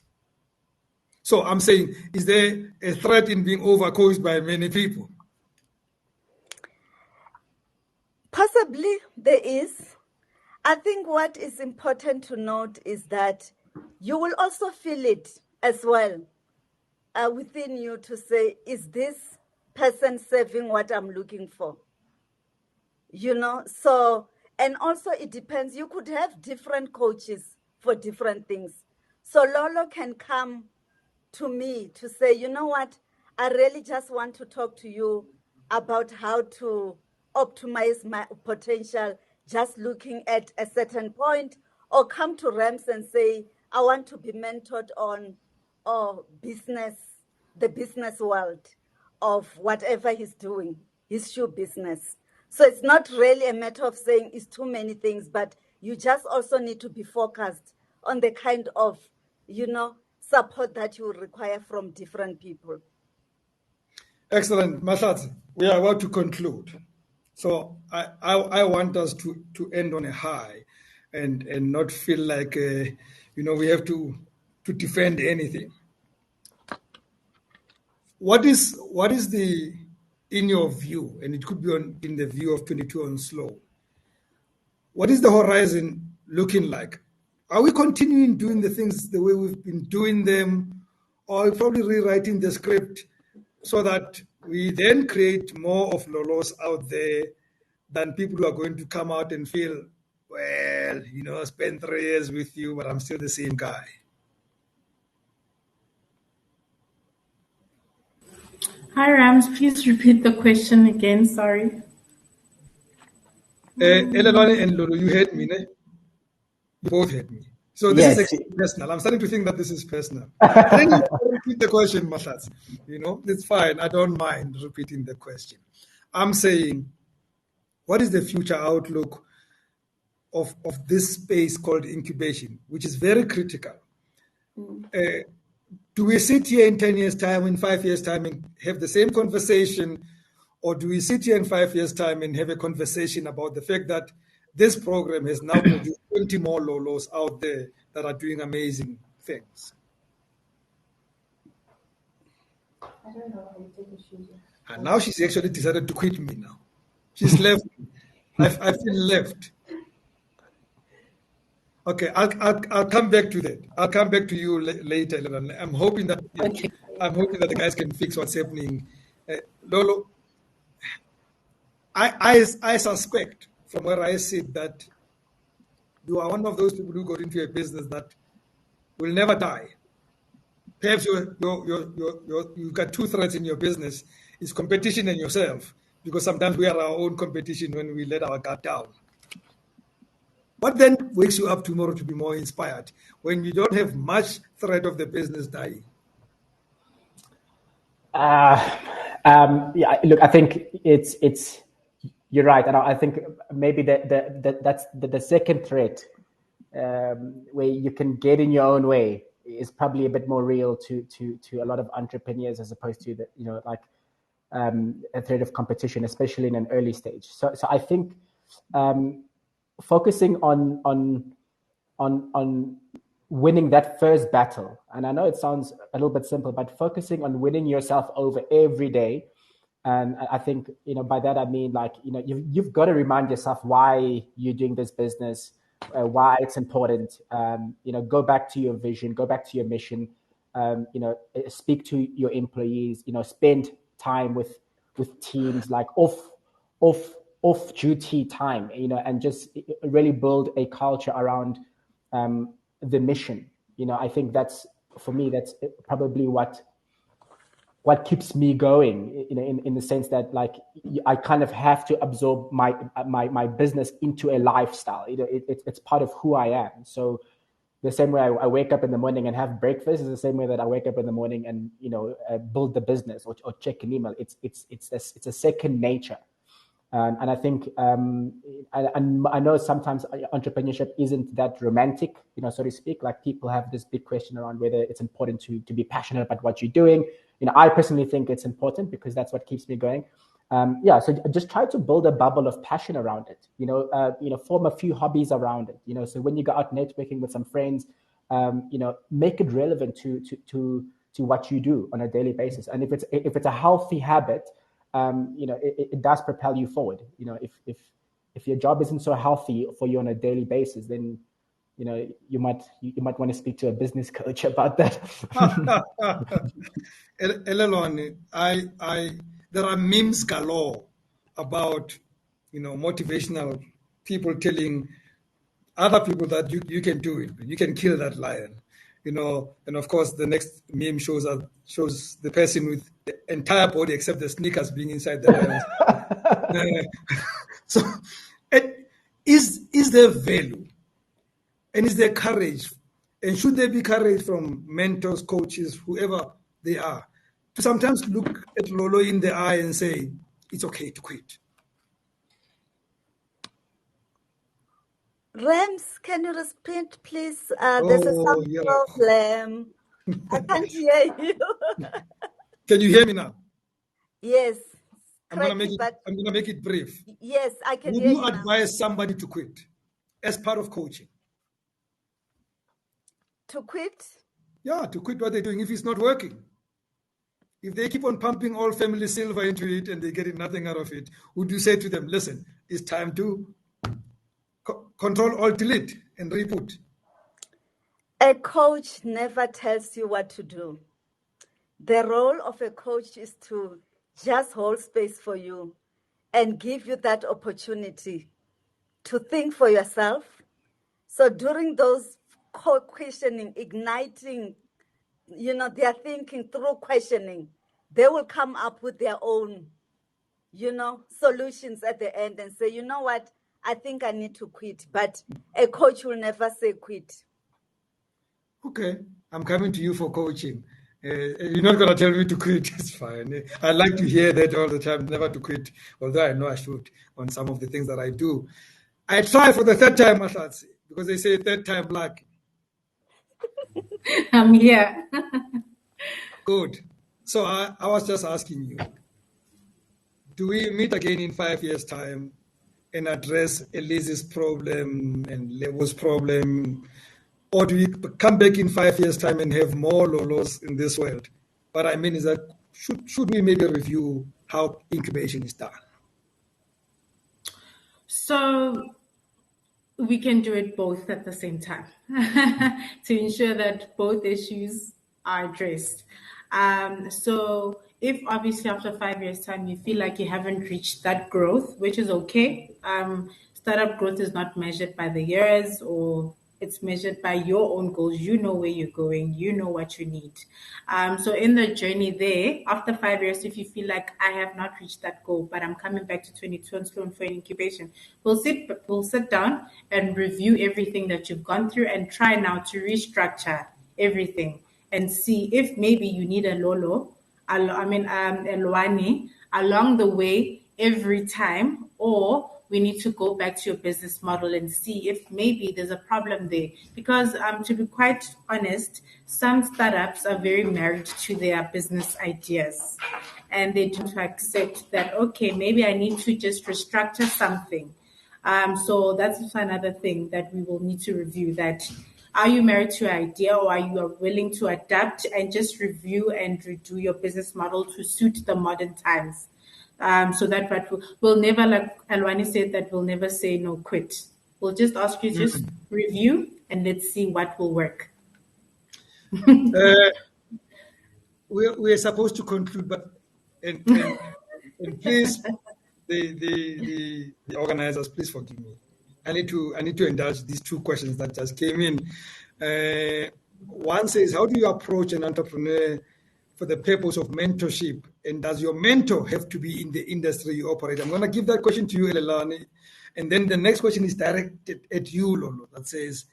So I'm saying, is there a threat in being overcoached by many people? Possibly there is. I think what is important to note is that you will also feel it as well within you to say, is this person serving what I'm looking for? So, and also it depends. You could have different coaches for different things. So Lolo can come to me to say, you know what, I really just want to talk to you about how to optimize my potential, just looking at a certain point, or come to Rams and say, I want to be mentored on the business world of whatever he's doing, his shoe business. So it's not really a matter of saying it's too many things, but you just also need to be focused on the kind of, support that you will require from different people. Excellent. Mahlatse, we are about to conclude. So I want us to end on a high and not feel like, we have to defend anything. What is the in your view, and it could be in the view of 22 on Sloane, what is the horizon looking like? Are we continuing doing the things the way we've been doing them, or are we probably rewriting the script so that we then create more of Lolos out there than people who are going to come out and feel, well, I spent 3 years with you, but I'm still the same guy? Hi, Rams. Please repeat the question again. Sorry. Elelwane and Lolo, you heard me, ne? You both heard me. So this is Yes. actually personal. I'm starting to think that this is personal. But then you repeat the question, Mahlatse. It's fine. I don't mind repeating the question. I'm saying, what is the future outlook of this space called incubation, which is very critical? Do we sit here in 10 years' time, in 5 years' time, and have the same conversation? Or do we sit here in 5 years' time and have a conversation about the fact that this program has now produced 20 more Lolos out there that are doing amazing things? I don't know how you take the shoes off. And now she's actually decided to quit me now. She's left me. I feel left. Okay, I'll come back to that. I'll come back to you later. I'm hoping that Okay. the guys can fix what's happening. Lolo, I suspect from where I sit that you are one of those people who got into a business that will never die. Perhaps you've got two threats in your business: is competition and yourself, because sometimes we are our own competition when we let our guard down. What then wakes you up tomorrow to be more inspired when you don't have much threat of the business dying? Yeah, look, I think it's you're right, and I think maybe that's the second threat, where you can get in your own way, is probably a bit more real to a lot of entrepreneurs, as opposed to a threat of competition, especially in an early stage. So I think focusing on winning that first battle, and I know it sounds a little bit simple, but focusing on winning yourself over every day. And I think, by that I mean, you've got to remind yourself why you're doing this business, why it's important. Go back to your vision, go back to your mission. Speak to your employees. Spend time with teams, like off duty time. And just really build a culture around the mission. I think that's, for me, that's probably what keeps me going, in the sense that, I kind of have to absorb my business into a lifestyle. It's part of who I am. So the same way I wake up in the morning and have breakfast is the same way that I wake up in the morning and build the business or check an email. It's a second nature. And I think, I know sometimes entrepreneurship isn't that romantic, so to speak. Like, people have this big question around whether it's important to be passionate about what you're doing. I personally think it's important, because that's what keeps me going. So just try to build a bubble of passion around it. Form a few hobbies around it. So when you go out networking with some friends, make it relevant to what you do on a daily basis. And if it's a healthy habit, it does propel you forward. If your job isn't so healthy for you on a daily basis, then you might want to speak to a business coach about that. Elelwane, there are memes galore about motivational people telling other people that you can do it, you can kill that lion. And of course the next meme shows the person with the entire body except the sneakers being inside the lion. So, is there value, and is there courage, and should there be courage from mentors, coaches, whoever they are, to sometimes look at Lolo in the eye and say, it's okay to quit? Rams, can you repeat, please? There's a sound problem. I can't hear you. Can you hear me now? Yes. I'm gonna make it brief. Yes, I can Would hear you. Would you advise somebody to quit as part of coaching? To quit? Yeah, to quit what they're doing if it's not working. If they keep on pumping all family silver into it and they're getting nothing out of it, would you say to them, listen, it's time to control, alt, delete, and reboot? A coach never tells you what to do. The role of a coach is to just hold space for you and give you that opportunity to think for yourself. So during those questioning, igniting, their thinking through questioning, they will come up with their own, solutions at the end and say, you know what, I think I need to quit. But a coach will never say quit. Okay, I'm coming to you for coaching. You're not going to tell me to quit. It's fine. I like to hear that all the time, never to quit, although I know I should on some of the things that I do. I try for the third time, Mahlatse, because they say third time lucky. I'm here. Good. So I was just asking you, do we meet again in 5 years' time and address Elise's problem and Levo's problem? Or do we come back in 5 years' time and have more Lolos in this world? What I mean is that should we maybe review how incubation is done? So we can do it both at the same time to ensure that both issues are addressed. So if obviously after 5 years' time you feel like you haven't reached that growth, which is okay, startup growth is not measured by the years, or it's measured by your own goals. You know where you're going, you know what you need. So in the journey there, after 5 years, if you feel like I have not reached that goal, but I'm coming back to 22 and Sloane for an incubation, we'll sit down and review everything that you've gone through and try now to restructure everything and see if maybe you need a Lolo, Elelwane along the way every time, or we need to go back to your business model and see if maybe there's a problem there. Because to be quite honest, some startups are very married to their business ideas and they don't accept that, okay, maybe I need to just restructure something. So that's another thing that we will need to review, that are you married to an idea, or are you willing to adapt and just review and redo your business model to suit the modern times? So that part we'll never, like Elelwane said, that we'll never say no, quit. We'll just ask you to just review and let's see what will work. We're supposed to conclude, but and please, the organizers, please forgive me. I need to indulge these two questions that just came in. One says, how do you approach an entrepreneur for the purpose of mentorship? And does your mentor have to be in the industry you operate? I'm going to give that question to you, Elelwane. And then the next question is directed at you, Lolo, that says,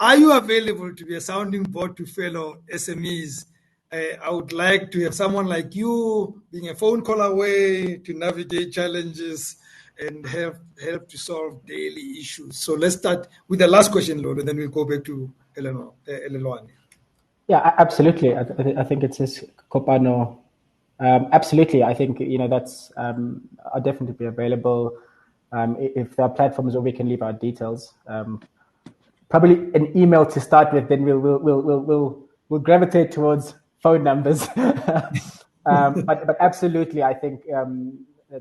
are you available to be a sounding board to fellow SMEs? I would like to have someone like you being a phone call away to navigate challenges and help to solve daily issues. So let's start with the last question, Lolo, then we'll go back to Elelwane. Yeah, absolutely. I think it's his Kopano. Absolutely. I think, that's, I'll definitely be available. If there are platforms where we can leave our details, probably an email to start with, then we'll gravitate towards phone numbers. But absolutely, I think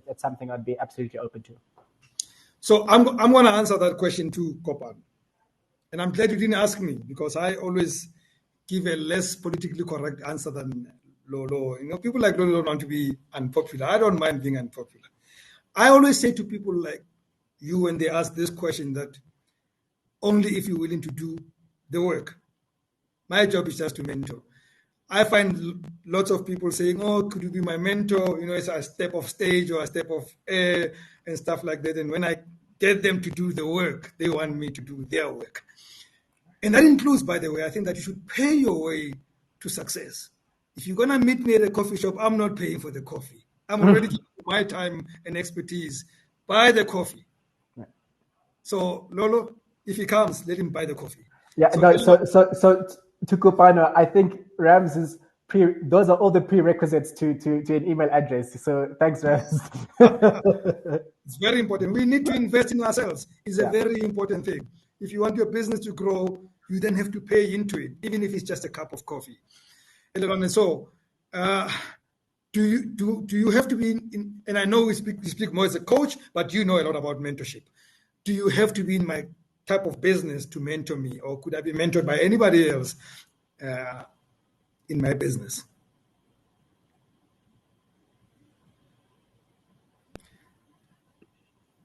that's something I'd be absolutely open to. So I'm going to answer that question too, Kopan. And I'm glad you didn't ask me, because I always give a less politically correct answer than Lolo. People like Lolo want to be unpopular. I don't mind being unpopular. I always say to people like you when they ask this question that only if you're willing to do the work. My job is just to mentor. I find lots of people saying, oh, could you be my mentor? It's a step of stage or a step of air and stuff like that. And when I get them to do the work, they want me to do their work. And that includes, by the way, I think that you should pay your way to success. If you're going to meet me at a coffee shop, I'm not paying for the coffee. I'm already giving my time and expertise. Buy the coffee. Right. So, Lolo, if he comes, let him buy the coffee. Yeah, so to Kopano, I think Rams is those are all the prerequisites to an email address. So thanks, Rams. It's very important. We need to invest in ourselves. It's a very important thing. If you want your business to grow, you then have to pay into it, even if it's just a cup of coffee. And so Do you have to be in, and I know we speak more as a coach, but you know a lot about mentorship. Do you have to be in my type of business to mentor me, or could I be mentored by anybody else in my business?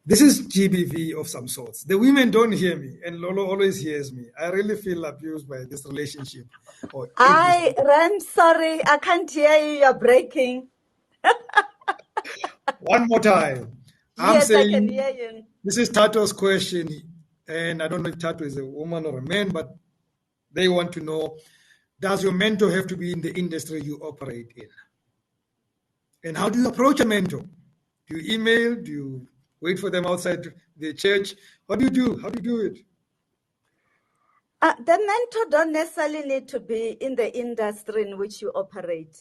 This is GBV of some sorts. The women don't hear me, and Lolo always hears me. I really feel abused by this relationship. Ram, sorry, I can't hear you. You're breaking. One more time. I'm Yes, saying, I can hear you. This is Tato's question, and I don't know if Tato is a woman or a man, but they want to know, does your mentor have to be in the industry you operate in? And how do you approach a mentor? Do you email? Do you wait for them outside the church? What do you do? How do you do it? The mentor don't necessarily need to be in the industry in which you operate.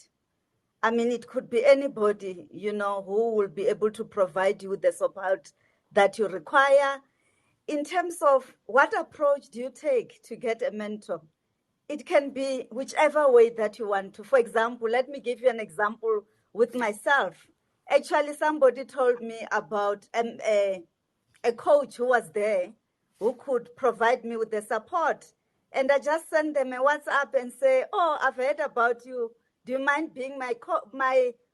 I mean, it could be anybody, who will be able to provide you with the support that you require. In terms of what approach do you take to get a mentor? It can be whichever way that you want to. For example, let me give you an example with myself. Actually, somebody told me about a coach who was there who could provide me with the support. And I just sent them a WhatsApp and say, oh, I've heard about you. Do you mind being my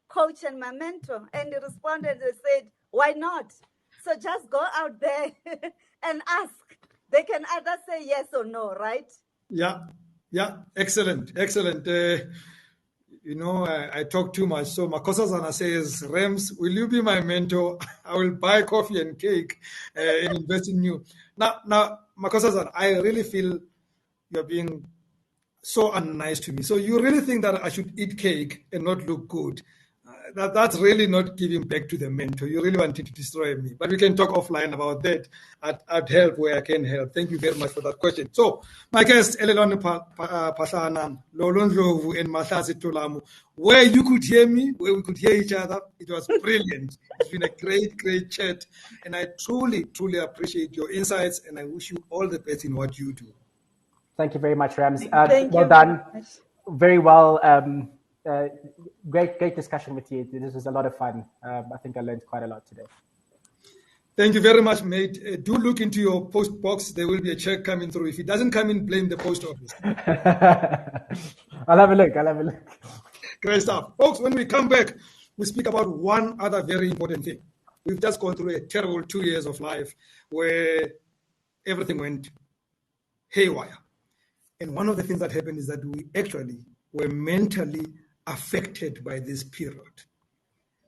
coach and my mentor? And he responded and said, why not? So just go out there and ask. They can either say yes or no, right? Yeah, excellent. I talk too much. So Makosazana says, Rams, will you be my mentor? I will buy coffee and cake and invest in you. Now, Makosazana, I really feel you're being so unnice to me. So you really think that I should eat cake and not look good? That's really not giving back to the mentor. You really wanted to destroy me. But we can talk offline about that. I'd help where I can help. Thank you very much for that question. So my guests, Elelwane Pahlana, Lolo Ndlovu, and Mahlatse Tolamo, where you could hear me, where we could hear each other, it was brilliant. It's been a great chat. And I truly appreciate your insights, and I wish you all the best in what you do. Thank you very much, Rams. Thank well you done. very Very well. Great discussion with you. This was a lot of fun. I think I learned quite a lot today. Thank you very much, mate. Do look into your post box. There will be a check coming through. If it doesn't come in, blame the post office. I'll have a look. Great stuff. Folks, when we come back, we speak about one other very important thing. We've just gone through a terrible 2 years of life where everything went haywire. And one of the things that happened is that we actually were mentally affected by this period.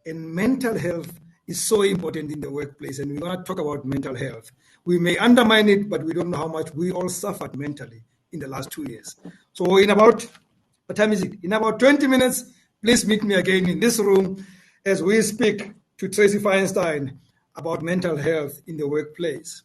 And mental health is so important in the workplace, and we want to talk about mental health. We may undermine it, but we don't know how much we all suffered mentally in the last 2 years. So in about, what time is it? In about 20 minutes, please meet me again in this room as we speak to Tracy Feinstein about mental health in the workplace.